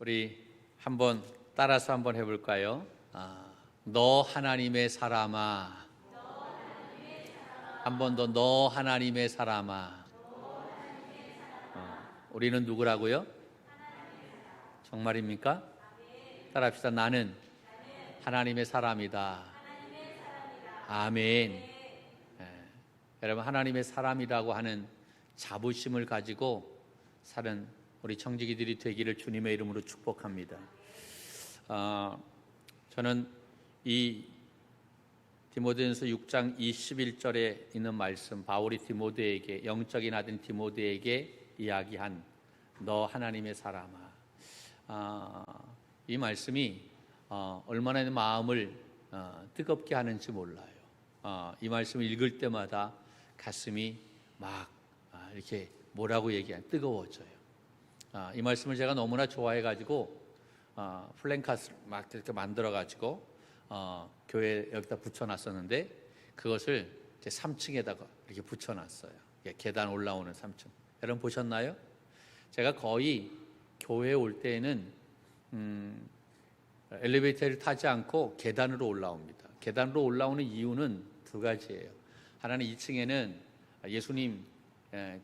우리 한번 따라서 한번 해볼까요? 너 하나님의 사람아. 한 번 더, 너 하나님의 사람아. 우리는 누구라고요? 정말입니까? 따라합시다. 나는 하나님의 사람이다. 아멘. 여러분, 하나님의 사람이라고 하는 자부심을 가지고 사는 우리 청지기들이 되기를 주님의 이름으로 축복합니다. 저는 이 디모데전서 6장 21절에 있는 말씀, 바울이 디모데에게, 영적인 아들 디모데에게 이야기한 너 하나님의 사람아, 이 말씀이 얼마나 내 마음을 뜨겁게 하는지 몰라요. 이 말씀을 읽을 때마다 가슴이 막 이렇게 뭐라고 얘기하면 뜨거워져요. 이 말씀을 제가 너무나 좋아해가지고 플랜카드를 막 이렇게 만들어가지고 교회 여기다 붙여놨었는데, 그것을 제 3층에다가 이렇게 붙여놨어요. 계단 올라오는 3층. 여러분 보셨나요? 제가 거의 교회에 올 때에는 엘리베이터를 타지 않고 계단으로 올라옵니다. 계단으로 올라오는 이유는 두 가지예요. 하나는 2층에는 예수님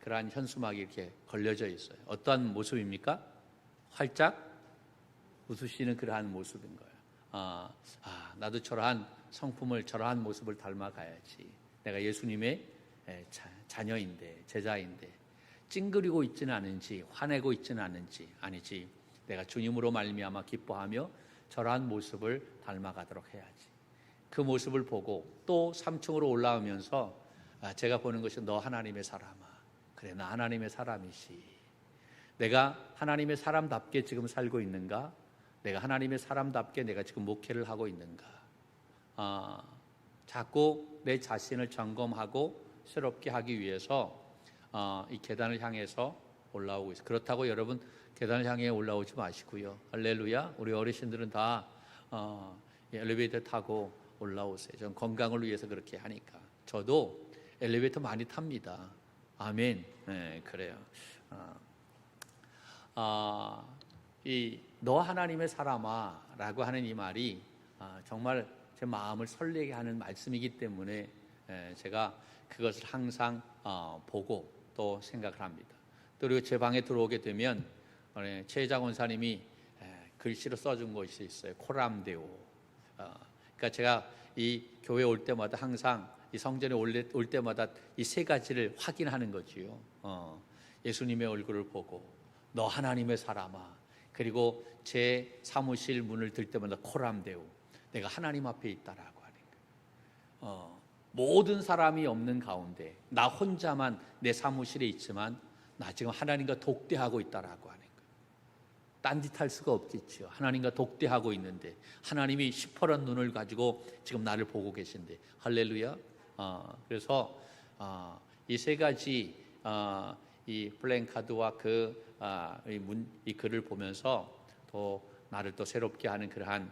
그러한 현수막이 이렇게 걸려져 있어요. 어떠한 모습입니까? 활짝 웃으시는 그러한 모습인 거예요. 나도 저러한 성품을, 저러한 모습을 닮아가야지. 내가 예수님의 자녀인데, 제자인데, 찡그리고 있지는 않은지, 화내고 있지는 않은지, 아니지, 내가 주님으로 말미암아 기뻐하며 저러한 모습을 닮아가도록 해야지. 그 모습을 보고 또 3층으로 올라오면서 제가 보는 것이 너 하나님의 사람아. 그래, 나 하나님의 사람이시. 내가 하나님의 사람답게 지금 살고 있는가? 내가 하나님의 사람답게 내가 지금 목회를 하고 있는가? 자꾸 내 자신을 점검하고 새롭게 하기 위해서 이 계단을 향해서 올라오고 있어요. 그렇다고 여러분 계단을 향해 올라오지 마시고요. 할렐루야. 우리 어르신들은 다 엘리베이터 타고 올라오세요. 전 건강을 위해서 그렇게 하니까. 저도 엘리베이터 많이 탑니다. 아멘. 네, 그래요. 이 너 하나님의 사람아 라고 하는 이 말이 정말 제 마음을 설레게 하는 말씀이기 때문에 제가 그것을 항상 보고 또 생각을 합니다. 또 그리고 제 방에 들어오게 되면 최혜장 원사님이 글씨로 써준 것이 있어요. 코람데오. 그러니까 제가 이 교회 올 때마다 항상 이 성전에 올 때마다 이 세 가지를 확인하는 거지요. 예수님의 얼굴을 보고 너 하나님의 사람아. 그리고 제 사무실 문을 들 때마다 코람데오. 내가 하나님 앞에 있다라고 하는 거예요. 모든 사람이 없는 가운데 나 혼자만 내 사무실에 있지만 나 지금 하나님과 독대하고 있다라고 하는 거예요. 딴짓할 수가 없겠죠. 하나님과 독대하고 있는데 하나님이 시퍼런 눈을 가지고 지금 나를 보고 계신데, 할렐루야. 그래서 이 세 가지 이 플랜카드와 이 글을 보면서 또 나를 또 새롭게 하는 그러한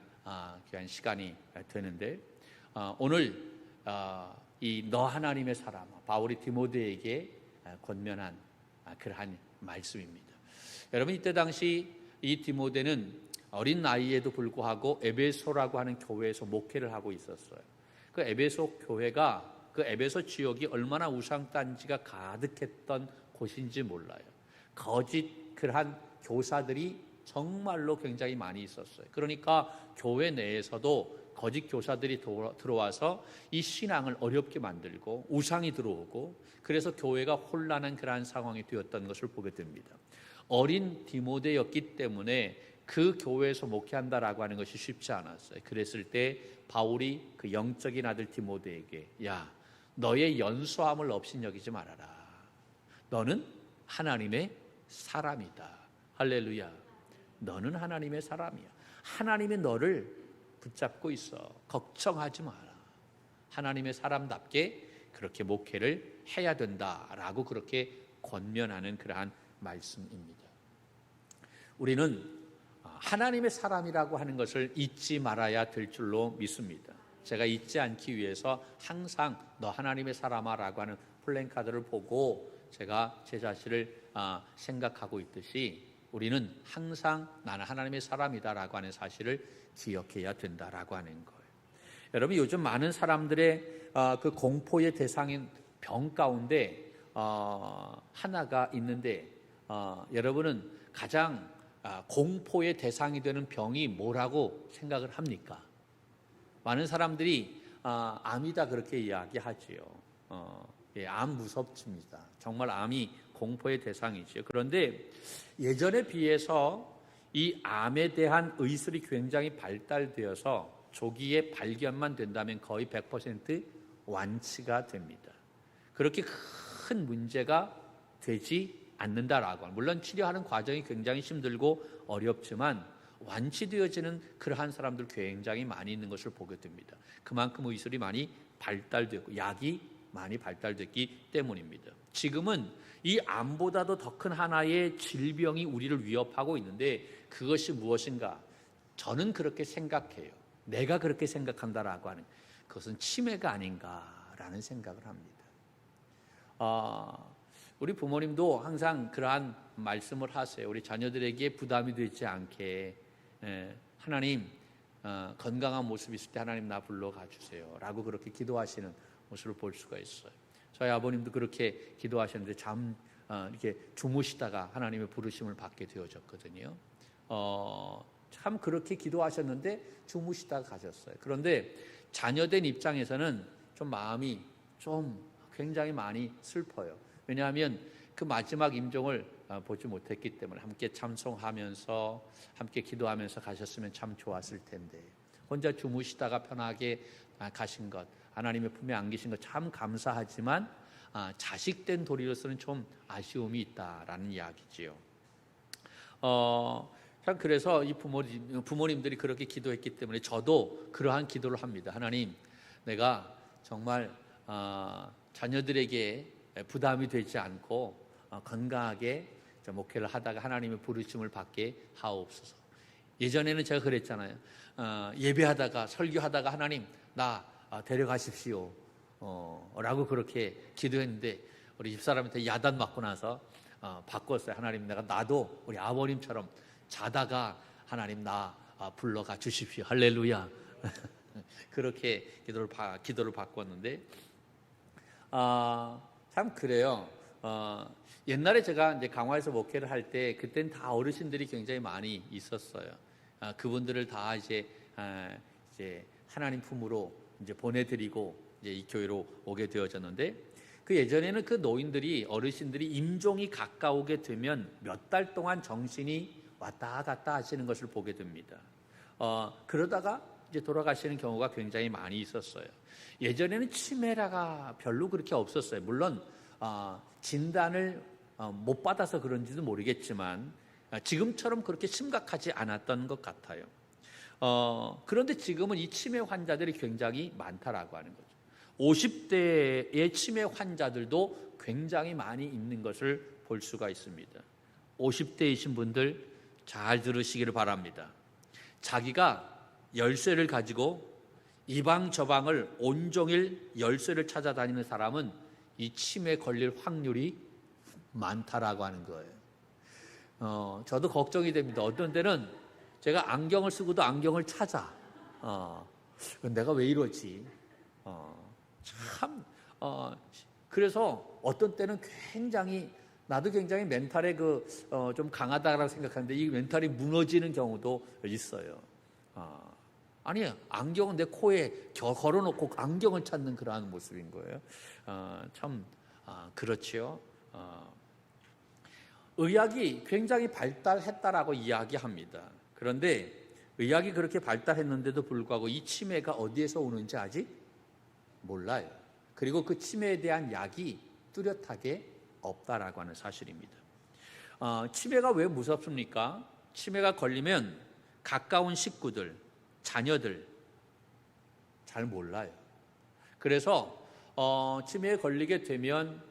귀한 시간이 되는데, 오늘 이 너 하나님의 사람, 바울이 디모데에게 권면한 그러한 말씀입니다. 여러분, 이때 당시 이 디모데는 어린 나이에도 불구하고 에베소라고 하는 교회에서 목회를 하고 있었어요. 그 에베소 교회가, 그 에베소 지역이 얼마나 우상단지가 가득했던 곳인지 몰라요. 거짓 그러한 교사들이 정말로 굉장히 많이 있었어요. 그러니까 교회 내에서도 거짓 교사들이 들어와서 이 신앙을 어렵게 만들고 우상이 들어오고, 그래서 교회가 혼란한 그러한 상황이 되었던 것을 보게 됩니다. 어린 디모데였기 때문에 그 교회에서 목회한다라고 하는 것이 쉽지 않았어요. 그랬을 때 바울이 그 영적인 아들 디모데에게, 야, 너의 연소함을 업신여기지 말아라. 너는 하나님의 사람이다. 할렐루야. 너는 하나님의 사람이야. 하나님이 너를 붙잡고 있어. 걱정하지 마라. 하나님의 사람답게 그렇게 목회를 해야 된다라고 그렇게 권면하는 그러한 말씀입니다. 우리는 하나님의 사람이라고 하는 것을 잊지 말아야 될 줄로 믿습니다. 제가 잊지 않기 위해서 항상 너 하나님의 사람아라고 하는 플랜카드를 보고 제가 제 자신을 생각하고 있듯이, 우리는 항상 나는 하나님의 사람이다라고 하는 사실을 기억해야 된다라고 하는 거예요. 여러분, 요즘 많은 사람들의 그 공포의 대상인 병 가운데 하나가 있는데, 여러분은 가장 공포의 대상이 되는 병이 뭐라고 생각을 합니까? 많은 사람들이 암이다 그렇게 이야기하지요. 암 무섭습니다. 정말 암이 공포의 대상이죠. 그런데 예전에 비해서 이 암에 대한 의술이 굉장히 발달되어서 조기에 발견만 된다면 거의 100% 완치가 됩니다. 그렇게 큰 문제가 되지 않는다라고 합니다. 물론 치료하는 과정이 굉장히 힘들고 어렵지만 완치되어지는 그러한 사람들 굉장히 많이 있는 것을 보게 됩니다. 그만큼 의술이 많이 발달되고 약이 많이 발달됐기 때문입니다. 지금은 이 암보다도 더 큰 하나의 질병이 우리를 위협하고 있는데 그것이 무엇인가? 저는 그렇게 생각해요. 내가 그렇게 생각한다라고 하는 그것은 치매가 아닌가라는 생각을 합니다. 우리 부모님도 항상 그러한 말씀을 하세요. 우리 자녀들에게 부담이 되지 않게 하나님 건강한 모습이 있을 때 하나님 나 불러가 주세요 라고 그렇게 기도하시는 모습을 볼 수가 있어요. 저희 아버님도 그렇게 기도하셨는데 이렇게 주무시다가 하나님의 부르심을 받게 되어졌거든요. 참 그렇게 기도하셨는데 주무시다가 가셨어요. 그런데 자녀된 입장에서는 좀 마음이 좀 굉장히 많이 슬퍼요. 왜냐하면 그 마지막 임종을 보지 못했기 때문에 함께 참송하면서 함께 기도하면서 가셨으면 참 좋았을 텐데 혼자 주무시다가 편하게 가신 것, 하나님의 품에 안기신 것 참 감사하지만 자식된 도리로서는 좀 아쉬움이 있다라는 이야기지요. 참 그래서 이 부모님들이 그렇게 기도했기 때문에 저도 그러한 기도를 합니다. 하나님, 내가 정말 자녀들에게 부담이 되지 않고 건강하게 목회를 하다가 하나님의 부르심을 받게 하옵소서. 예전에는 제가 그랬잖아요. 예배하다가 설교하다가 하나님 나 데려가십시오 라고 그렇게 기도했는데 우리 집사람한테 야단 맞고 나서 바꿨어요. 하나님 내가 나도 우리 아버님처럼 자다가 하나님 나 불러가 주십시오. 할렐루야. 그렇게 기도를 바꿨는데 참 그래요. 옛날에 제가 이제 강화에서 목회를 할 때 그때는 다 어르신들이 굉장히 많이 있었어요. 그분들을 다 이제 하나님 품으로 이제 보내드리고 이제 이 교회로 오게 되어졌는데 그 예전에는 그 노인들이 어르신들이 임종이 가까우게 되면 몇 달 동안 정신이 왔다 갔다 하시는 것을 보게 됩니다. 그러다가 이제 돌아가시는 경우가 굉장히 많이 있었어요. 예전에는 치매라가 별로 그렇게 없었어요. 물론 진단을 못 받아서 그런지도 모르겠지만 지금처럼 그렇게 심각하지 않았던 것 같아요. 그런데 지금은 이 치매 환자들이 굉장히 많다라고 하는 거죠. 50대의 치매 환자들도 굉장히 많이 있는 것을 볼 수가 있습니다. 50대이신 분들 잘 들으시기를 바랍니다. 자기가 열쇠를 가지고 이 방 저 방을 온종일 열쇠를 찾아다니는 사람은 이 치매에 걸릴 확률이 많다라고 하는 거예요. 저도 걱정이 됩니다. 어떤 때는 제가 안경을 쓰고도 안경을 찾아. 내가 왜 이러지? 그래서 어떤 때는 나도 굉장히 멘탈에 좀 강하다라고 생각하는데 이 멘탈이 무너지는 경우도 있어요. 아니, 안경은 내 코에 걸어놓고 안경을 찾는 그러한 모습인 거예요. 그렇지요. 의학이 굉장히 발달했다라고 이야기합니다. 그런데 의학이 그렇게 발달했는데도 불구하고 이 치매가 어디에서 오는지 아직 몰라요. 그리고 그 치매에 대한 약이 뚜렷하게 없다라고 하는 사실입니다. 치매가 왜 무섭습니까? 치매가 걸리면 가까운 식구들, 자녀들 잘 몰라요. 그래서 치매에 걸리게 되면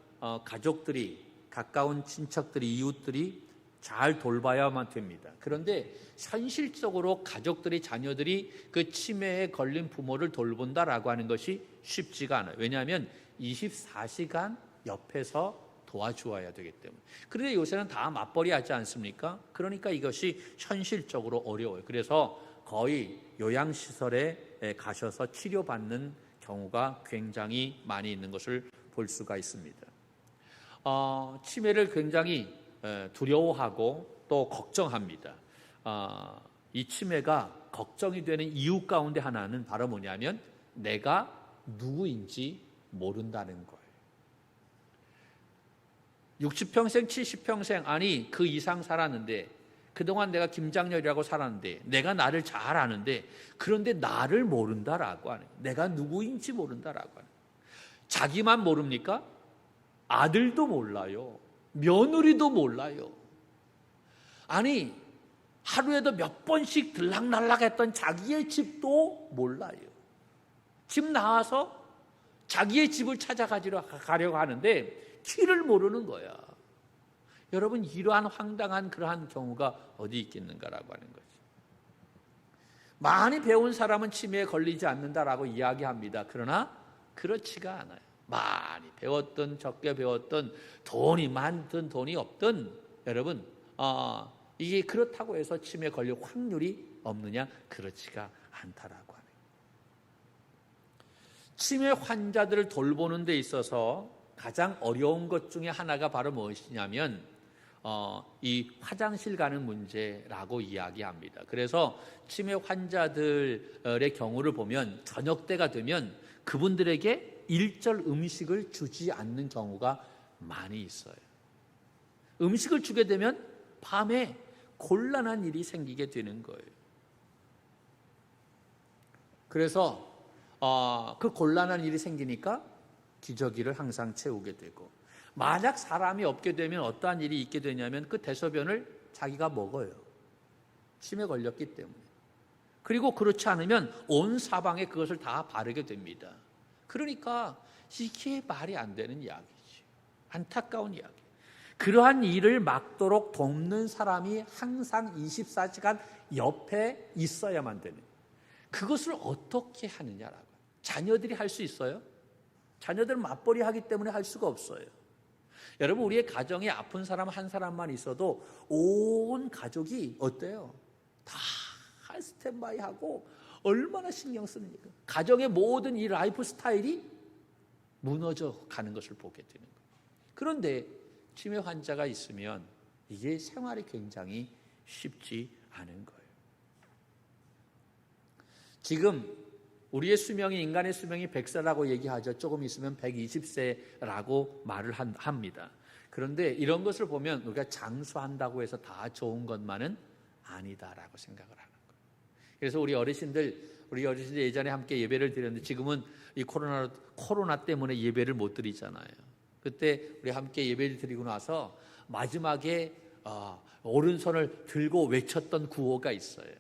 가족들이, 가까운 친척들이, 이웃들이 잘 돌봐야만 됩니다. 그런데 현실적으로 가족들이, 자녀들이 그 치매에 걸린 부모를 돌본다라고 하는 것이 쉽지가 않아요. 왜냐하면 24시간 옆에서 도와주어야 되기 때문에. 그런데 요새는 다 맞벌이 하지 않습니까? 그러니까 이것이 현실적으로 어려워요. 그래서 거의 요양시설에 가셔서 치료받는 경우가 굉장히 많이 있는 것을 볼 수가 있습니다. 치매를 굉장히 두려워하고 또 걱정합니다. 이 치매가 걱정이 되는 이유 가운데 하나는 바로 뭐냐면 내가 누구인지 모른다는 거예요. 60평생, 70평생, 아니 그 이상 살았는데, 그동안 내가 김장렬이라고 살았는데, 내가 나를 잘 아는데, 그런데 나를 모른다라고 하는, 내가 누구인지 모른다라고 하는. 자기만 모릅니까? 아들도 몰라요. 며느리도 몰라요. 아니 하루에도 몇 번씩 들락날락했던 자기의 집도 몰라요. 집 나와서 자기의 집을 찾아가려고 하는데 길을 모르는 거야. 여러분, 이러한 황당한 그러한 경우가 어디 있겠는가라고 하는 거죠. 많이 배운 사람은 치매에 걸리지 않는다라고 이야기합니다. 그러나 그렇지가 않아요. 많이 배웠든 적게 배웠든 돈이 많든 돈이 없든 여러분 이게 그렇다고 해서 치매에 걸릴 확률이 없느냐? 그렇지가 않다라고 하네요. 치매 환자들을 돌보는 데 있어서 가장 어려운 것 중에 하나가 바로 무엇이냐면 이 화장실 가는 문제라고 이야기합니다. 그래서 치매 환자들의 경우를 보면 저녁 때가 되면 그분들에게 일절 음식을 주지 않는 경우가 많이 있어요. 음식을 주게 되면 밤에 곤란한 일이 생기게 되는 거예요. 그래서 그 곤란한 일이 생기니까 기저귀를 항상 채우게 되고, 만약 사람이 없게 되면 어떠한 일이 있게 되냐면 그 대소변을 자기가 먹어요. 치매 걸렸기 때문에. 그리고 그렇지 않으면 온 사방에 그것을 다 바르게 됩니다. 그러니까 이게 말이 안 되는 이야기지. 안타까운 이야기. 그러한 일을 막도록 돕는 사람이 항상 24시간 옆에 있어야만 되는, 그것을 어떻게 하느냐라고. 자녀들이 할 수 있어요? 자녀들은 맞벌이 하기 때문에 할 수가 없어요. 여러분, 우리의 가정에 아픈 사람 한 사람만 있어도 온 가족이 어때요? 다 스탠바이 하고 얼마나 신경 쓰는 일이에요. 가정의 모든 이 라이프 스타일이 무너져 가는 것을 보게 되는 거예요. 그런데 치매 환자가 있으면 이게 생활이 굉장히 쉽지 않은 거예요. 지금 우리의 수명이, 인간의 수명이 100세라고 얘기하죠. 조금 있으면 120세라고 말을 합니다. 그런데 이런 것을 보면 우리가 장수한다고 해서 다 좋은 것만은 아니다라고 생각을 하는 거예요. 그래서 우리 어르신들 예전에 함께 예배를 드렸는데 지금은 이 코로나 때문에 예배를 못 드리잖아요. 그때 우리 함께 예배를 드리고 나서 마지막에 오른손을 들고 외쳤던 구호가 있어요.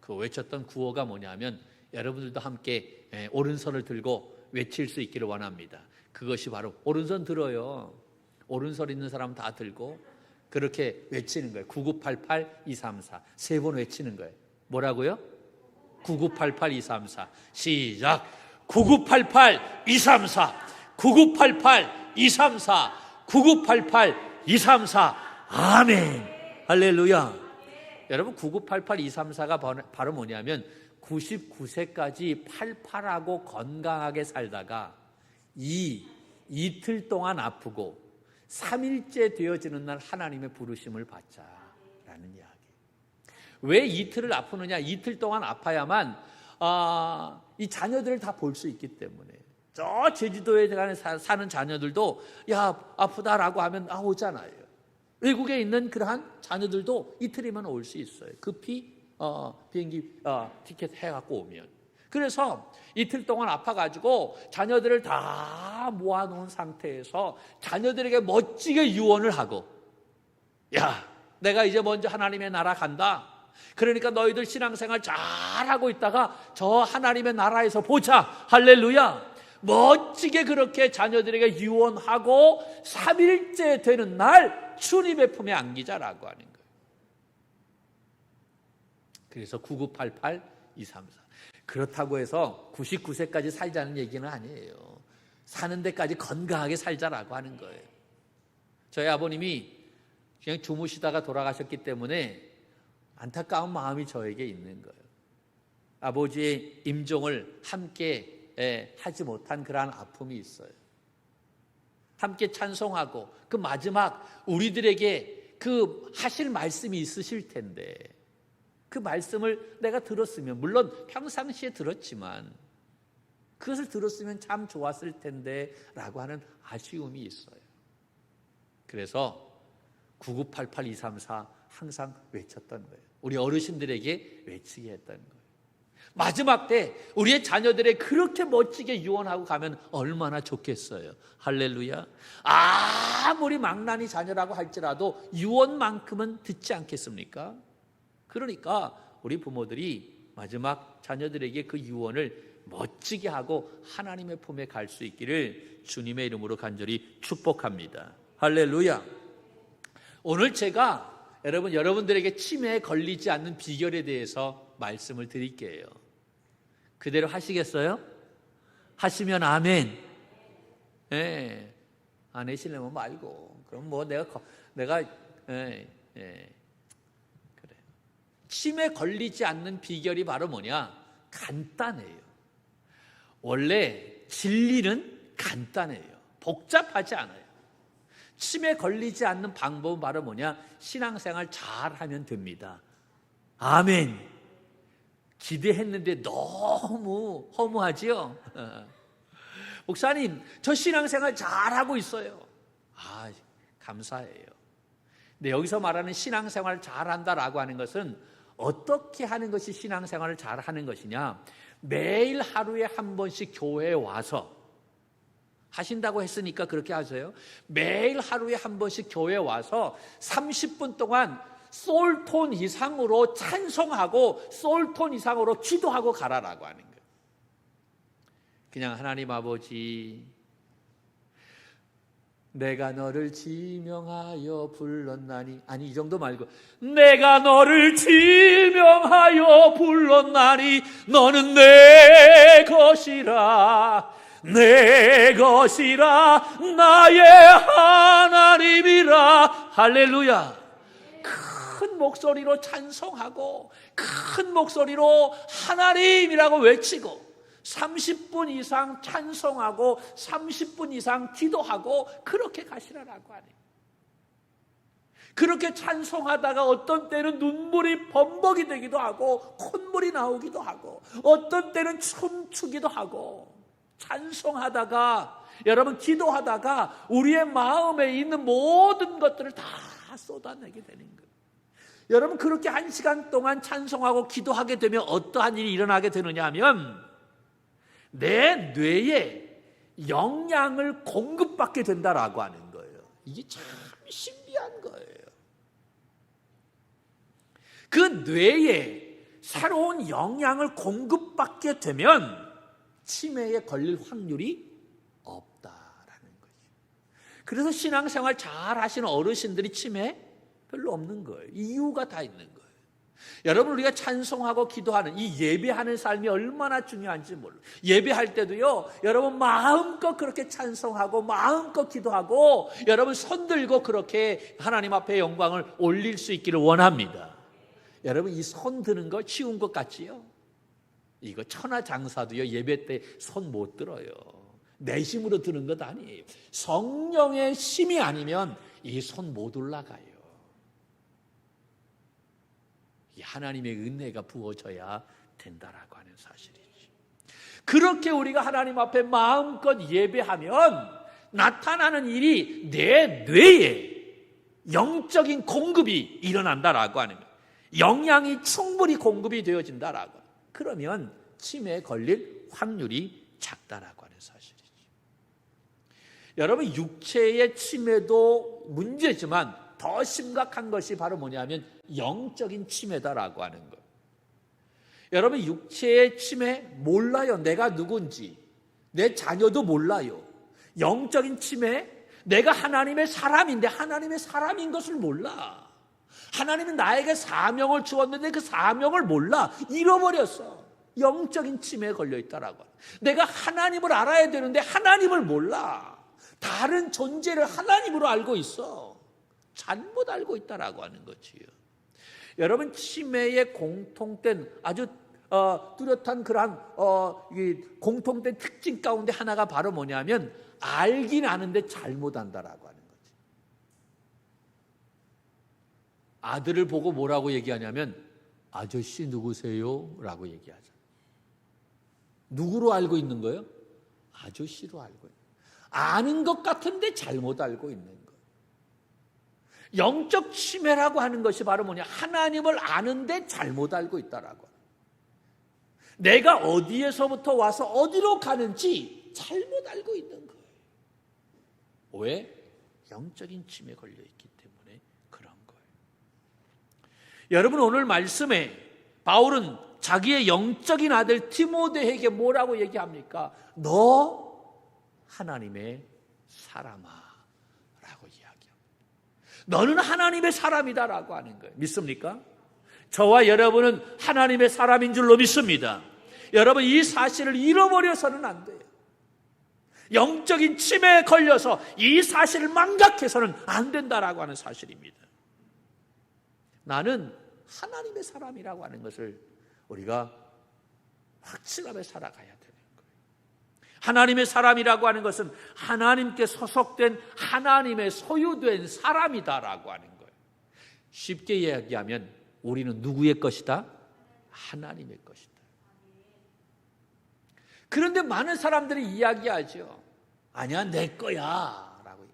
그 외쳤던 구호가 뭐냐면, 여러분들도 함께 오른손을 들고 외칠 수 있기를 원합니다. 그것이 바로, 오른손 들어요. 오른손 있는 사람 다 들고 그렇게 외치는 거예요. 9988-234 세 번 외치는 거예요. 뭐라고요? 9988-234 시작. 9988-234 9988-234 9988-234 아멘. 할렐루야. 여러분, 9988-234가 바로 뭐냐면 99세까지 팔팔하고 건강하게 살다가 이틀 동안 아프고 3일째 되어지는 날 하나님의 부르심을 받자라는 이야기. 왜 이틀을 아프느냐? 이틀 동안 아파야만 이 자녀들을 다 볼 수 있기 때문에. 저 제주도에 사는 자녀들도 야, 아프다라고 하면 오잖아요. 외국에 있는 그러한 자녀들도 이틀이면 올 수 있어요. 급히 비행기 티켓 해갖고 오면. 그래서 이틀 동안 아파가지고 자녀들을 다 모아놓은 상태에서 자녀들에게 멋지게 유언을 하고, 야, 내가 이제 먼저 하나님의 나라 간다. 그러니까 너희들 신앙생활 잘하고 있다가 저 하나님의 나라에서 보자. 할렐루야. 멋지게 그렇게 자녀들에게 유언하고 3일째 되는 날 주님의 품에 안기자라고 하는 거예요. 그래서 9988-234. 그렇다고 해서 99세까지 살자는 얘기는 아니에요. 사는 데까지 건강하게 살자라고 하는 거예요. 저희 아버님이 그냥 주무시다가 돌아가셨기 때문에 안타까운 마음이 저에게 있는 거예요. 아버지의 임종을 함께 하지 못한 그러한 아픔이 있어요. 함께 찬송하고 그 마지막 우리들에게 그 하실 말씀이 있으실 텐데 그 말씀을 내가 들었으면, 물론 평상시에 들었지만 그것을 들었으면 참 좋았을 텐데 라고 하는 아쉬움이 있어요. 그래서 9988-234 항상 외쳤던 거예요. 우리 어르신들에게 외치게 했던 거예요. 마지막 때 우리의 자녀들의 그렇게 멋지게 유언하고 가면 얼마나 좋겠어요. 할렐루야. 아무리 망나니 자녀라고 할지라도 유언만큼은 듣지 않겠습니까? 그러니까 우리 부모들이 마지막 자녀들에게 그 유언을 멋지게 하고 하나님의 품에 갈 수 있기를 주님의 이름으로 간절히 축복합니다. 할렐루야. 오늘 제가 여러분들에게 치매에 걸리지 않는 비결에 대해서 말씀을 드릴게요. 그대로 하시겠어요? 하시면 아멘. 예. 안 하시려면 말고. 그럼 뭐 내가 그래. 치매에 걸리지 않는 비결이 바로 뭐냐? 간단해요. 원래 진리는 간단해요. 복잡하지 않아요. 치매에 걸리지 않는 방법은 바로 뭐냐? 신앙생활 잘하면 됩니다. 아멘. 기대했는데 너무 허무하지요? 목사님, 저 신앙생활 잘하고 있어요. 감사해요. 근데 여기서 말하는 신앙생활 잘한다라고 하는 것은 어떻게 하는 것이 신앙생활을 잘하는 것이냐? 매일 하루에 한 번씩 교회에 와서 하신다고 했으니까 그렇게 하세요. 매일 하루에 한 번씩 교회에 와서 30분 동안 솔톤 이상으로 찬송하고 솔톤 이상으로 기도하고 가라라고 하는 거예요. 그냥 하나님 아버지, 내가 너를 지명하여 불렀나니, 아니 이 정도 말고 내가 너를 지명하여 불렀나니 너는 내 것이라, 내 것이라, 나의 하나님이라. 할렐루야. 큰 목소리로 찬송하고 큰 목소리로 하나님이라고 외치고 30분 이상 찬송하고 30분 이상 기도하고 그렇게 가시라라고 하네요. 그렇게 찬송하다가 어떤 때는 눈물이 범벅이 되기도 하고 콧물이 나오기도 하고 어떤 때는 춤추기도 하고, 찬송하다가 여러분 기도하다가 우리의 마음에 있는 모든 것들을 다 쏟아내게 되는 거예요. 여러분 그렇게 1시간 동안 찬송하고 기도하게 되면 어떠한 일이 일어나게 되느냐 하면 내 뇌에 영양을 공급받게 된다라고 하는 거예요. 이게 참 신비한 거예요. 그 뇌에 새로운 영양을 공급받게 되면 치매에 걸릴 확률이 없다라는 거죠. 그래서 신앙생활 잘 하시는 어르신들이 치매 별로 없는 거예요. 이유가 다 있는 거예요. 여러분 우리가 찬송하고 기도하는 이 예배하는 삶이 얼마나 중요한지 몰라요. 예배할 때도요, 여러분 마음껏 그렇게 찬송하고 마음껏 기도하고 여러분 손 들고 그렇게 하나님 앞에 영광을 올릴 수 있기를 원합니다. 여러분 이 손 드는 거 쉬운 것 같지요? 이거 천하장사도요 예배 때 손 못 들어요. 내 힘으로 드는 것 아니에요. 성령의 힘이 아니면 이 손 못 올라가요. 하나님의 은혜가 부어져야 된다라고 하는 사실이지. 그렇게 우리가 하나님 앞에 마음껏 예배하면 나타나는 일이 내 뇌에 영적인 공급이 일어난다라고 하는 거예요. 영양이 충분히 공급이 되어진다라고. 그러면 치매에 걸릴 확률이 작다라고 하는 사실이지. 여러분 육체의 치매도 문제지만 더 심각한 것이 바로 뭐냐면 영적인 치매다라고 하는 것. 여러분 육체의 치매 몰라요. 내가 누군지. 내 자녀도 몰라요. 영적인 치매, 내가 하나님의 사람인데 하나님의 사람인 것을 몰라. 하나님은 나에게 사명을 주었는데 그 사명을 몰라. 잃어버렸어. 영적인 치매에 걸려있다라고. 내가 하나님을 알아야 되는데 하나님을 몰라. 다른 존재를 하나님으로 알고 있어. 잘못 알고 있다라고 하는 거지요. 여러분, 치매의 공통된 아주 뚜렷한 그러한 공통된 특징 가운데 하나가 바로 뭐냐면 알긴 아는데 잘못 안다라고 하는 거지. 아들을 보고 뭐라고 얘기하냐면 아저씨 누구세요? 라고 얘기하죠. 누구로 알고 있는 거예요? 아저씨로 알고 있는 거예요. 아는 것 같은데 잘못 알고 있는 거예요. 영적 치매라고 하는 것이 바로 뭐냐? 하나님을 아는데 잘못 알고 있다라고. 내가 어디에서부터 와서 어디로 가는지 잘못 알고 있는 거예요. 왜? 영적인 치매에 걸려있기 때문에 그런 거예요. 여러분, 오늘 말씀에 바울은 자기의 영적인 아들 디모데에게 뭐라고 얘기합니까? 너 하나님의 사람아 라고 이야기합니다. 너는 하나님의 사람이다라고 하는 거예요. 믿습니까? 저와 여러분은 하나님의 사람인 줄로 믿습니다. 여러분, 이 사실을 잃어버려서는 안 돼요. 영적인 치매에 걸려서 이 사실을 망각해서는 안 된다라고 하는 사실입니다. 나는 하나님의 사람이라고 하는 것을 우리가 확실하게 살아가야 되는 거예요. 하나님의 사람이라고 하는 것은 하나님께 소속된 하나님의 소유된 사람이다라고 하는 거예요. 쉽게 이야기하면 우리는 누구의 것이다? 하나님의 것이다. 그런데 많은 사람들이 이야기하죠. 아니야, 내 거야 라고.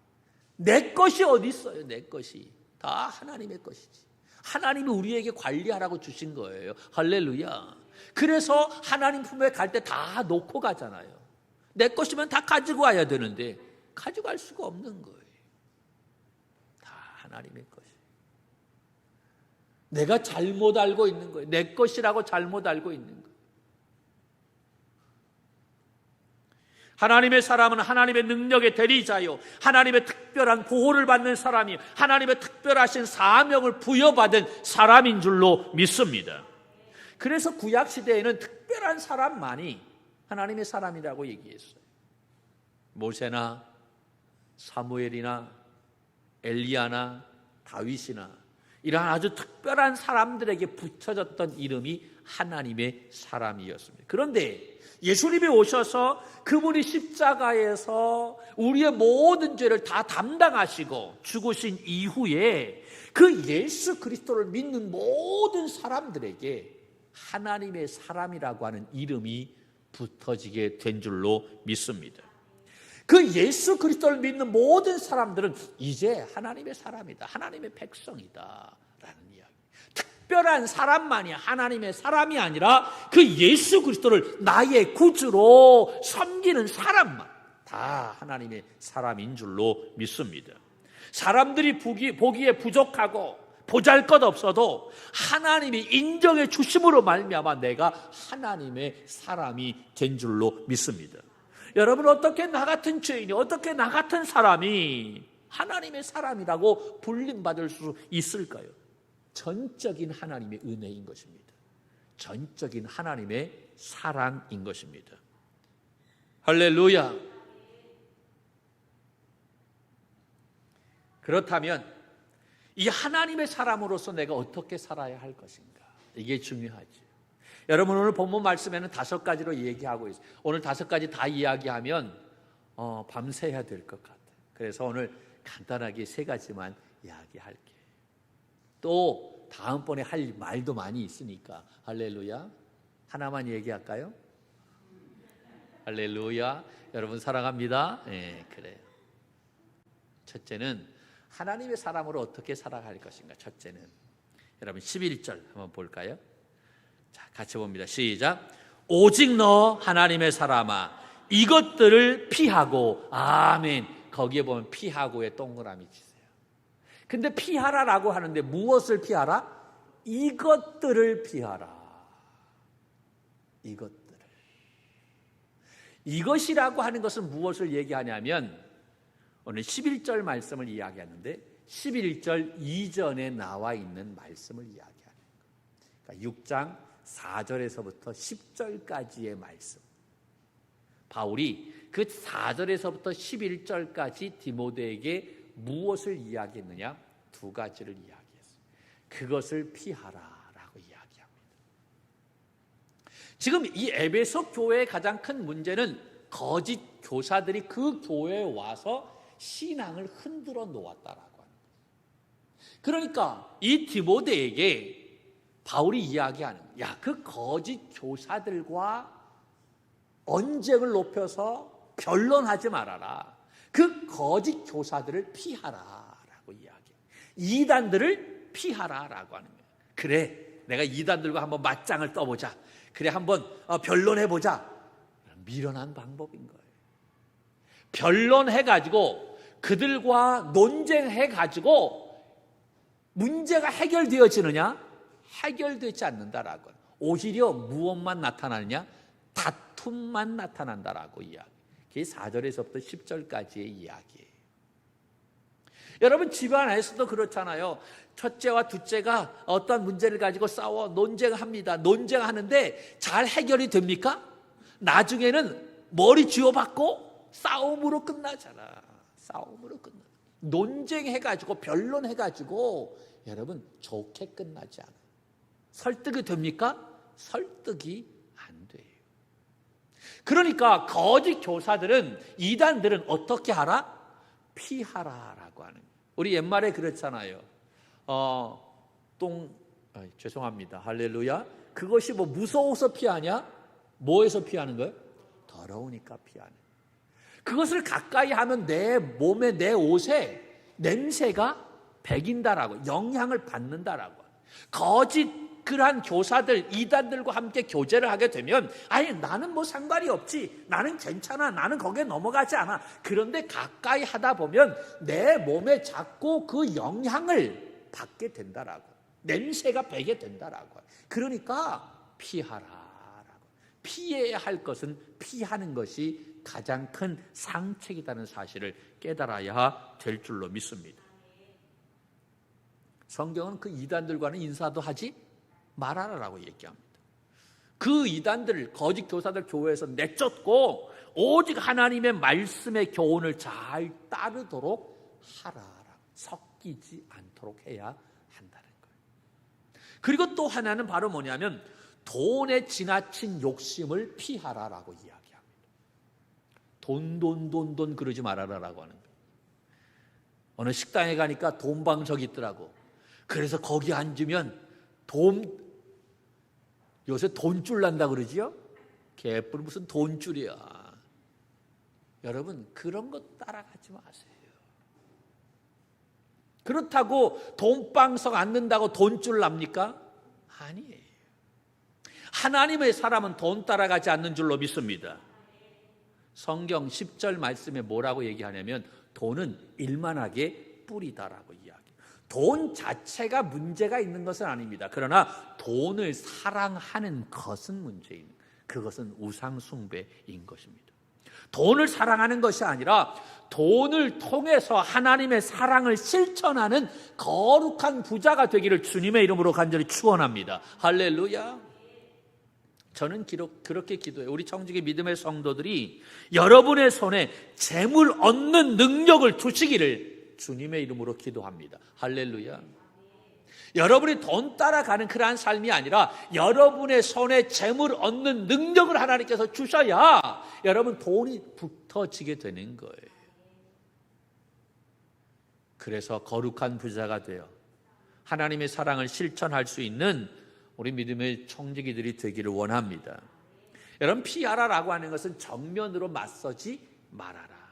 내 것이 어디 있어요? 내 것이 다 하나님의 것이지. 하나님이 우리에게 관리하라고 주신 거예요. 할렐루야. 그래서 하나님 품에 갈 때 다 놓고 가잖아요. 내 것이면 다 가지고 와야 되는데 가져갈 수가 없는 거예요. 다 하나님의 것이에요. 내가 잘못 알고 있는 거예요. 내 것이라고 잘못 알고 있는 거예요. 하나님의 사람은 하나님의 능력의 대리자요, 하나님의 특별한 보호를 받는 사람이요, 하나님의 특별하신 사명을 부여받은 사람인 줄로 믿습니다. 그래서 구약시대에는 특별한 사람만이 하나님의 사람이라고 얘기했어요. 모세나 사무엘이나 엘리야나 다윗이나 이러한 아주 특별한 사람들에게 붙여졌던 이름이 하나님의 사람이었습니다. 그런데 예수님이 오셔서 그분이 십자가에서 우리의 모든 죄를 다 담당하시고 죽으신 이후에 그 예수 그리스도를 믿는 모든 사람들에게 하나님의 사람이라고 하는 이름이 붙어지게 된 줄로 믿습니다. 그 예수 그리스도를 믿는 모든 사람들은 이제 하나님의 사람이다, 하나님의 백성이다 라는 이야기. 특별한 사람만이 하나님의 사람이 아니라 그 예수 그리스도를 나의 구주로 섬기는 사람만 다 하나님의 사람인 줄로 믿습니다. 사람들이 보기에 부족하고 보잘것없어도 하나님이 인정해 주심으로 말미암아 내가 하나님의 사람이 된 줄로 믿습니다. 여러분, 어떻게 나 같은 죄인이, 어떻게 나 같은 사람이 하나님의 사람이라고 불림받을 수 있을까요? 전적인 하나님의 은혜인 것입니다. 전적인 하나님의 사랑인 것입니다. 할렐루야. 그렇다면 이 하나님의 사람으로서 내가 어떻게 살아야 할 것인가? 이게 중요하죠. 여러분, 오늘 본문 말씀에는 5가지로 얘기하고 있어요. 오늘 5가지 다 이야기하면 밤새야 될 것 같아요. 그래서 오늘 간단하게 3가지만 이야기할게요. 또 다음번에 할 말도 많이 있으니까. 할렐루야. 하나만 얘기할까요? 할렐루야. 여러분 사랑합니다. 네, 그래요. 첫째는 하나님의 사람으로 어떻게 살아갈 것인가. 첫째는 여러분 11절 한번 볼까요? 자, 같이 봅니다. 시작. 오직 너 하나님의 사람아 이것들을 피하고. 아멘. 거기에 보면 피하고에 동그라미 치세요. 근데 피하라라고 하는데 무엇을 피하라? 이것들을 피하라. 이것들을. 이것이라고 하는 것은 무엇을 얘기하냐면 오늘 11절 말씀을 이야기하는데 11절 이전에 나와 있는 말씀을 이야기하는 거예요. 그러니까 6장 4절에서부터 10절까지의 말씀. 바울이 그 4절에서부터 11절까지 디모데에게 무엇을 이야기했느냐? 두 가지를 이야기했어요. 그것을 피하라라고 이야기합니다. 지금 이 에베소 교회의 가장 큰 문제는 거짓 교사들이 그 교회에 와서 신앙을 흔들어 놓았다라고 합니다. 그러니까 이 디모데에게 바울이 이야기하는, 야, 그 거짓 교사들과 언쟁을 높여서 변론하지 말아라. 그 거짓 교사들을 피하라라고 이야기해요. 이단들을 피하라라고 하는 거예요. 그래, 내가 이단들과 한번 맞짱을 떠보자. 그래, 한번 변론해보자. 미련한 방법인 거예요. 변론해가지고 그들과 논쟁해가지고 문제가 해결되어지느냐? 해결되지 않는다라고. 오히려 무엇만 나타나느냐? 다툼만 나타난다라고 이야기. 그게 4절에서부터 10절까지의 이야기예요. 여러분, 집안 안에서도 그렇잖아요. 첫째와 둘째가 어떤 문제를 가지고 싸워 논쟁합니다. 논쟁하는데 잘 해결이 됩니까? 나중에는 머리 쥐어박고 싸움으로 끝나잖아. 싸움으로 끝나. 논쟁해가지고 변론해가지고 여러분 좋게 끝나지 않아요. 설득이 됩니까? 설득이 안 돼요. 그러니까 거짓 교사들은, 이단들은 어떻게 하라? 피하라라고 하는 거예요. 우리 옛말에 그랬잖아요. 죄송합니다. 할렐루야. 그것이 뭐 무서워서 피하냐? 뭐에서 피하는 거예요? 더러우니까 피하는. 그것을 가까이 하면 내 몸에, 내 옷에 냄새가 배긴다라고, 영향을 받는다라고. 거짓 그러한 교사들, 이단들과 함께 교제를 하게 되면, 아니, 나는 뭐 상관이 없지, 나는 괜찮아, 나는 거기에 넘어가지 않아. 그런데 가까이 하다 보면 내 몸에 자꾸 그 영향을 받게 된다라고, 냄새가 배게 된다라고. 그러니까 피하라라고. 피해야 할 것은 피하는 것이 가장 큰 상책이라는 사실을 깨달아야 될 줄로 믿습니다. 성경은 그 이단들과는 인사도 하지 말아라라고 얘기합니다. 그 이단들, 거짓 교사들 교회에서 내쫓고 오직 하나님의 말씀의 교훈을 잘 따르도록 하라라고, 섞이지 않도록 해야 한다는 거예요. 그리고 또 하나는 바로 뭐냐면 돈에 지나친 욕심을 피하라라고 이야기합니다. 돈 그러지 말아라라고 하는 거예요. 어느 식당에 가니까 돈방석이 있더라고. 그래서 거기 앉으면 요새 돈줄 난다 그러지요? 개뿔 무슨 돈줄이야. 여러분, 그런 거 따라가지 마세요. 그렇다고 돈방석 앉는다고 돈줄 납니까? 아니에요. 하나님의 사람은 돈 따라가지 않는 줄로 믿습니다. 성경 10절 말씀에 뭐라고 얘기하냐면 돈은 일만하게 뿌리다라고 이야기해요. 돈 자체가 문제가 있는 것은 아닙니다. 그러나 돈을 사랑하는 것은 문제인, 그것은 우상숭배인 것입니다. 돈을 사랑하는 것이 아니라 돈을 통해서 하나님의 사랑을 실천하는 거룩한 부자가 되기를 주님의 이름으로 간절히 축원합니다. 할렐루야. 저는 그렇게 기도해요. 우리 청직의 믿음의 성도들이 여러분의 손에 재물 얻는 능력을 주시기를 주님의 이름으로 기도합니다. 할렐루야. 여러분이 돈 따라가는 그러한 삶이 아니라 여러분의 손에 재물 얻는 능력을 하나님께서 주셔야 여러분 돈이 붙어지게 되는 거예요. 그래서 거룩한 부자가 되어 하나님의 사랑을 실천할 수 있는 우리 믿음의 청지기들이 되기를 원합니다. 여러분, 피하라라고 하는 것은 정면으로 맞서지 말아라.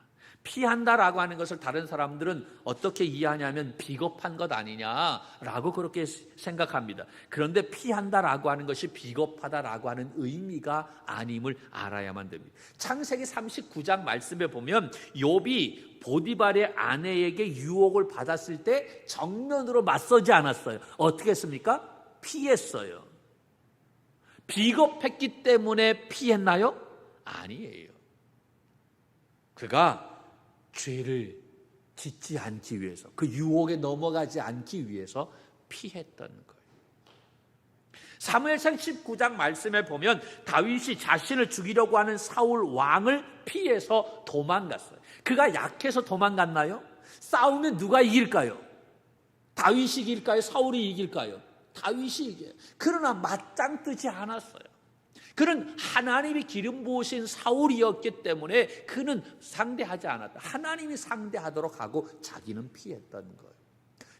피한다라고 하는 것을 다른 사람들은 어떻게 이해하냐면 비겁한 것 아니냐라고 그렇게 생각합니다. 그런데 피한다라고 하는 것이 비겁하다라고 하는 의미가 아님을 알아야만 됩니다. 창세기 39장 말씀에 보면 욥이 보디발의 아내에게 유혹을 받았을 때 정면으로 맞서지 않았어요. 어떻게 했습니까? 피했어요. 비겁했기 때문에 피했나요? 아니에요. 그가 죄를 짓지 않기 위해서, 그 유혹에 넘어가지 않기 위해서 피했던 거예요. 사무엘상 19장 말씀에 보면 다윗이 자신을 죽이려고 하는 사울 왕을 피해서 도망갔어요. 그가 약해서 도망갔나요? 싸우면 누가 이길까요? 다윗이 이길까요? 사울이 이길까요? 다윗이 이겨요. 그러나 맞짱 뜨지 않았어요. 그는 하나님이 기름 부으신 사울이었기 때문에 그는 상대하지 않았다. 하나님이 상대하도록 하고 자기는 피했던 거예요.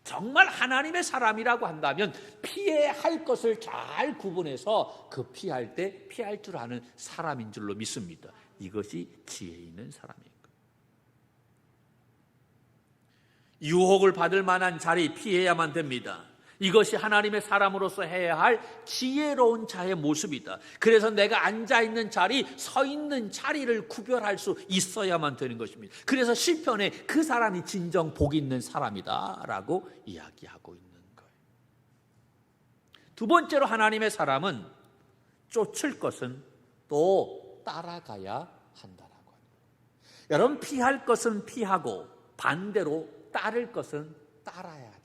정말 하나님의 사람이라고 한다면 피해야 할 것을 잘 구분해서 그 피할 때 피할 줄 아는 사람인 줄로 믿습니다. 이것이 지혜 있는 사람인 거예요. 유혹을 받을 만한 자리 피해야만 됩니다. 이것이 하나님의 사람으로서 해야 할 지혜로운 자의 모습이다. 그래서 내가 앉아있는 자리, 서 있는 자리를 구별할 수 있어야만 되는 것입니다. 그래서 시편에 그 사람이 진정 복 있는 사람이다 라고 이야기하고 있는 거예요. 두 번째로 하나님의 사람은 쫓을 것은 또 따라가야 한다라고 합니다. 여러분, 피할 것은 피하고 반대로 따를 것은 따라야 한다.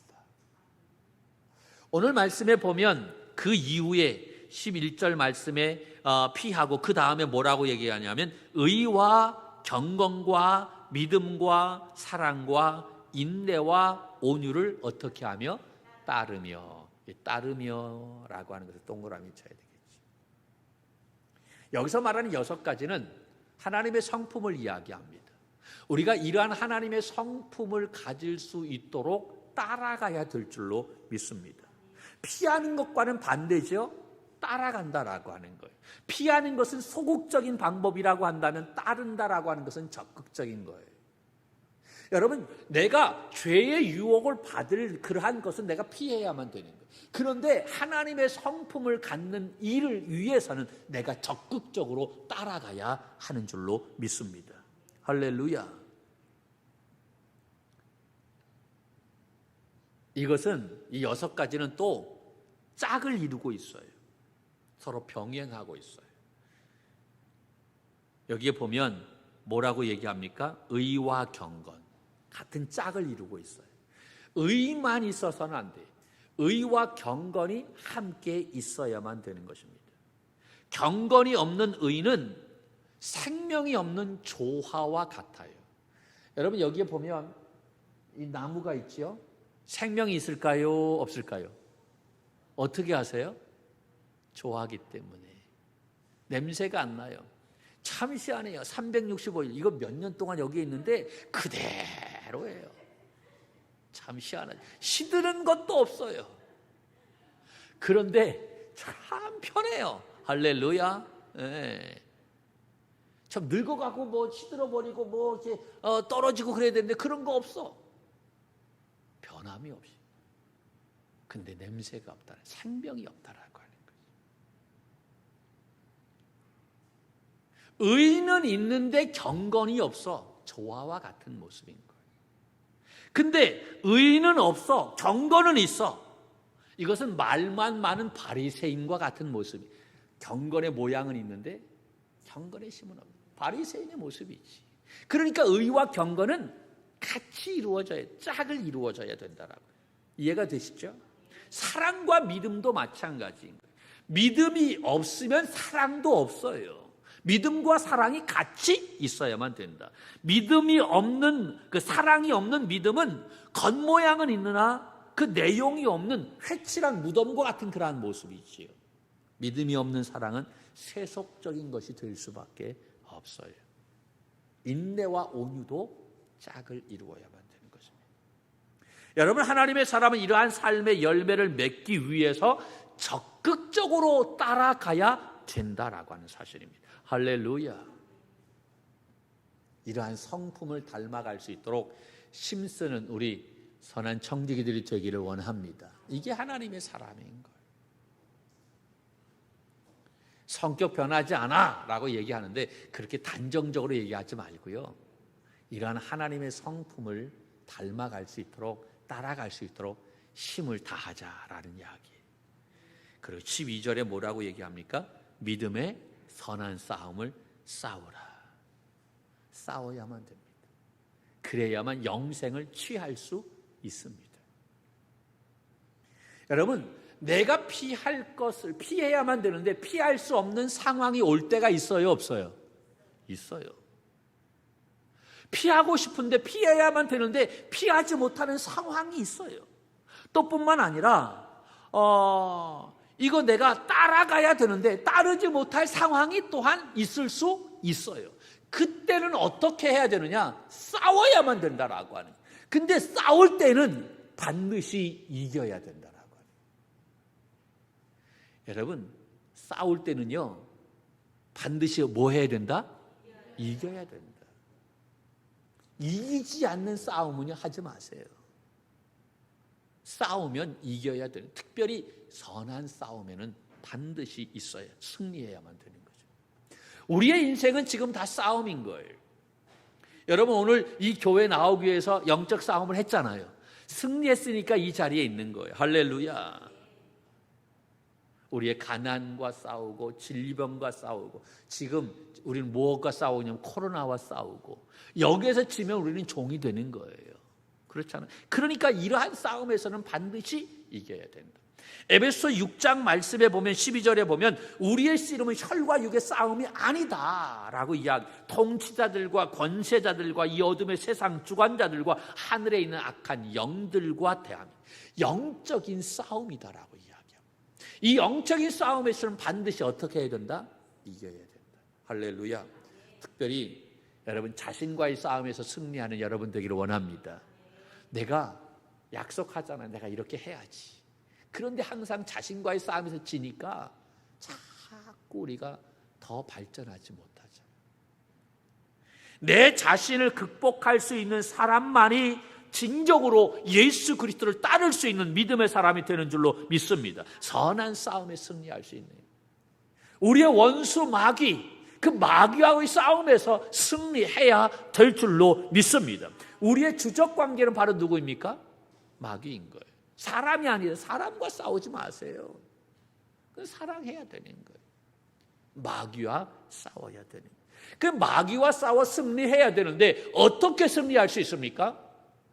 오늘 말씀에 보면 그 이후에 11절 말씀에 피하고 그 다음에 뭐라고 얘기하냐면 의와 경건과 믿음과 사랑과 인내와 온유를 어떻게 하며 따르며라고 하는 것을 동그라미 쳐야 되겠지. 여기서 말하는 6가지는 하나님의 성품을 이야기합니다. 우리가 이러한 하나님의 성품을 가질 수 있도록 따라가야 될 줄로 믿습니다. 피하는 것과는 반대죠. 따라간다라고 하는 거예요. 피하는 것은 소극적인 방법이라고 한다면 따른다라고 하는 것은 적극적인 거예요. 여러분, 내가 죄의 유혹을 받을 그러한 것은 내가 피해야만 되는 거예요. 그런데 하나님의 성품을 갖는 일을 위해서는 내가 적극적으로 따라가야 하는 줄로 믿습니다. 할렐루야. 이것은 이 6가지는 또 짝을 이루고 있어요. 서로 병행하고 있어요. 여기에 보면 뭐라고 얘기합니까? 의와 경건. 같은 짝을 이루고 있어요. 의만 있어서는 안 돼요. 의와 경건이 함께 있어야만 되는 것입니다. 경건이 없는 의는 생명이 없는 조화와 같아요. 여러분, 여기에 보면 이 나무가 있죠? 생명이 있을까요? 없을까요? 어떻게 아세요? 좋아하기 때문에. 냄새가 안 나요. 참 희한해요. 365일. 이거 몇 년 동안 여기에 있는데 그대로예요. 참 희한하죠. 시드는 것도 없어요. 그런데 참 편해요. 할렐루야. 네. 참 늙어가고 뭐 시들어버리고 뭐 이렇게 떨어지고 그래야 되는데 그런 거 없어. 변함이 없이. 근데 냄새가 없다. 생명이 없다라고 하는 거죠. 의는 있는데 경건이 없어. 조화와 같은 모습인 거예요. 근데 의는 없어. 경건은 있어. 이것은 말만 많은 바리새인과 같은 모습이. 경건의 모양은 있는데 경건의 힘은 없는 바리새인의 모습이지. 그러니까 의와 경건은 같이 이루어져야, 짝을 이루어져야 된다라고. 이해가 되시죠? 사랑과 믿음도 마찬가지인 거예요. 믿음이 없으면 사랑도 없어요. 믿음과 사랑이 같이 있어야만 된다. 믿음이 없는, 그 사랑이 없는 믿음은 겉모양은 있으나 그 내용이 없는 회칠한 무덤과 같은 그러한 모습이지요. 믿음이 없는 사랑은 세속적인 것이 될 수밖에 없어요. 인내와 온유도 짝을 이루어야만 되는 것입니다. 여러분, 하나님의 사람은 이러한 삶의 열매를 맺기 위해서 적극적으로 따라가야 된다라고 하는 사실입니다. 할렐루야. 이러한 성품을 닮아갈 수 있도록 힘쓰는 우리 선한 청지기들이 되기를 원합니다. 이게 하나님의 사람인 거예요. 성격 변하지 않아 라고 얘기하는데 그렇게 단정적으로 얘기하지 말고요. 이러한 하나님의 성품을 닮아갈 수 있도록, 따라갈 수 있도록 힘을 다하자라는 이야기예요. 그리고 12절에 뭐라고 얘기합니까? 믿음의 선한 싸움을 싸우라. 싸워야만 됩니다. 그래야만 영생을 취할 수 있습니다. 여러분, 내가 피할 것을 피해야만 되는데 피할 수 없는 상황이 올 때가 있어요, 없어요? 있어요. 피하고 싶은데 피해야만 되는데 피하지 못하는 상황이 있어요. 또 뿐만 아니라 이거 내가 따라가야 되는데 따르지 못할 상황이 또한 있을 수 있어요. 그때는 어떻게 해야 되느냐? 싸워야만 된다라고 하는. 근데 싸울 때는 반드시 이겨야 된다라고 하는. 여러분, 싸울 때는요, 반드시 뭐 해야 된다? 이겨야 된다. 이기지 않는 싸움은요, 하지 마세요. 싸우면 이겨야 되는, 특별히 선한 싸움에는 반드시 있어야, 승리해야만 되는 거죠. 우리의 인생은 지금 다 싸움인 거예요. 여러분, 오늘 이 교회 나오기 위해서 영적 싸움을 했잖아요. 승리했으니까 이 자리에 있는 거예요. 할렐루야. 우리의 가난과 싸우고 질병과 싸우고, 지금 우리는 무엇과 싸우냐면 코로나와 싸우고, 여기에서 지면 우리는 종이 되는 거예요. 그렇잖아요. 그러니까 이러한 싸움에서는 반드시 이겨야 된다. 에베소 6장 말씀에 보면 12절에 보면 우리의 씨름은 혈과 육의 싸움이 아니다라고 이야기. 통치자들과 권세자들과 이 어둠의 세상 주관자들과 하늘에 있는 악한 영들과 대항. 영적인 싸움이다라고 이야기합니다. 이 영적인 싸움에서는 반드시 어떻게 해야 된다? 이겨야 된다. 할렐루야. 특별히 여러분 자신과의 싸움에서 승리하는 여러분 되기를 원합니다. 내가 약속하잖아. 내가 이렇게 해야지. 그런데 항상 자신과의 싸움에서 지니까 자꾸 우리가 더 발전하지 못하잖아요. 내 자신을 극복할 수 있는 사람만이 진정으로 예수 그리스도를 따를 수 있는 믿음의 사람이 되는 줄로 믿습니다. 선한 싸움에 승리할 수 있는, 우리의 원수 마귀, 그 마귀와의 싸움에서 승리해야 될 줄로 믿습니다. 우리의 주적 관계는 바로 누구입니까? 마귀인 거예요. 사람이 아니라 사람과 싸우지 마세요. 사랑해야 되는 거예요. 마귀와 싸워야 되는 거예요. 그 마귀와 싸워 승리해야 되는데 어떻게 승리할 수 있습니까?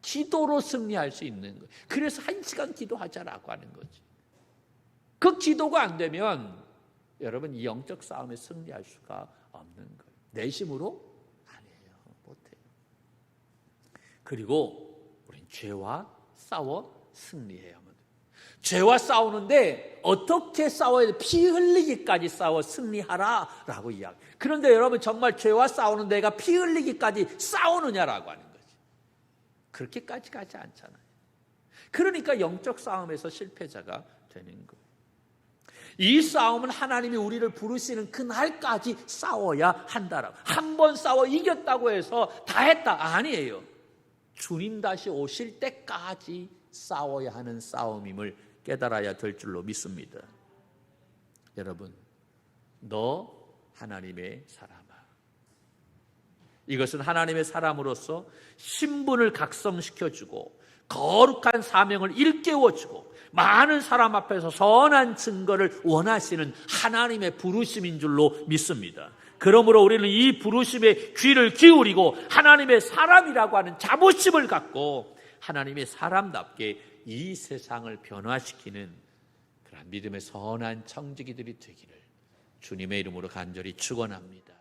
기도로 승리할 수 있는 거예요. 그래서 1시간 기도하자라고 하는 거지. 그 기도가 안 되면 여러분 이 영적 싸움에 승리할 수가 없는 거예요. 내심으로 아니에요. 못해요. 그리고 우린 죄와 싸워 승리해야만 돼요. 죄와 싸우는데 어떻게 싸워야 돼? 피 흘리기까지 싸워 승리하라라고 이야기. 그런데 여러분 정말 죄와 싸우는 내가 피 흘리기까지 싸우느냐라고 하는 거지. 그렇게까지 가지 않잖아요. 그러니까 영적 싸움에서 실패자가 되는 거예요. 이 싸움은 하나님이 우리를 부르시는 그날까지 싸워야 한다라고. 한 번 싸워 이겼다고 해서 다 했다 아니에요. 주님 다시 오실 때까지 싸워야 하는 싸움임을 깨달아야 될 줄로 믿습니다. 여러분, 너 하나님의 사람아. 이것은 하나님의 사람으로서 신분을 각성시켜주고 거룩한 사명을 일깨워주고 많은 사람 앞에서 선한 증거를 원하시는 하나님의 부르심인 줄로 믿습니다. 그러므로 우리는 이 부르심에 귀를 기울이고 하나님의 사람이라고 하는 자부심을 갖고 하나님의 사람답게 이 세상을 변화시키는 그런 믿음의 선한 청지기들이 되기를 주님의 이름으로 간절히 축원합니다.